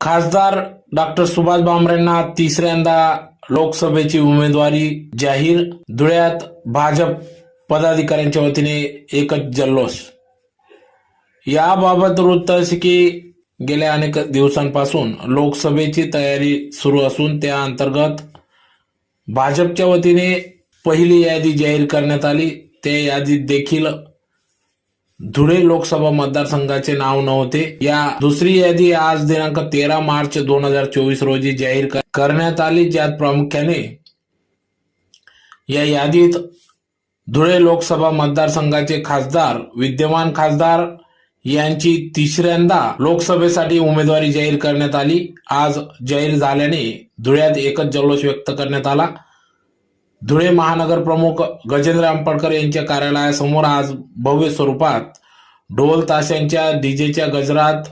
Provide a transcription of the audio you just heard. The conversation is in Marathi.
खासदार डॉक्टर सुभाष भामरेंना तिसऱ्यांदा लोकसभेची उमेदवारी जाहीर. धुळ्यात भाजप पदाधिकाऱ्यांच्या वतीने एकच जल्लोष. याबाबत वृत्त असे की गेल्या अनेक दिवसांपासून लोकसभेची तयारी सुरू असून त्या अंतर्गत भाजपच्या वतीने पहिली यादी जाहीर करण्यात आली. त्या यादीत देखील धुळे लोकसभा मतदारसंघाचे नाव नव्हते. या दुसरी यादी आज दिनांक 13 मार्च 2024 रोजी जाहीर करण्यात आली, ज्यात प्रामुख्याने या यादीत धुळे लोकसभा मतदारसंघाचे खासदार, विद्यमान खासदार यांची तिसऱ्यांदा लोकसभेसाठी उमेदवारी जाहीर करण्यात आली. आज जाहीर झाल्याने धुळ्यात एकच जल्लोष व्यक्त करण्यात आला. धुळे महानगर प्रमुख गजेंद्र अंपडकर यांच्या कार्यालयासमोर आज भव्य स्वरूपात ढोल ताशांच्या डीजेच्या गजरात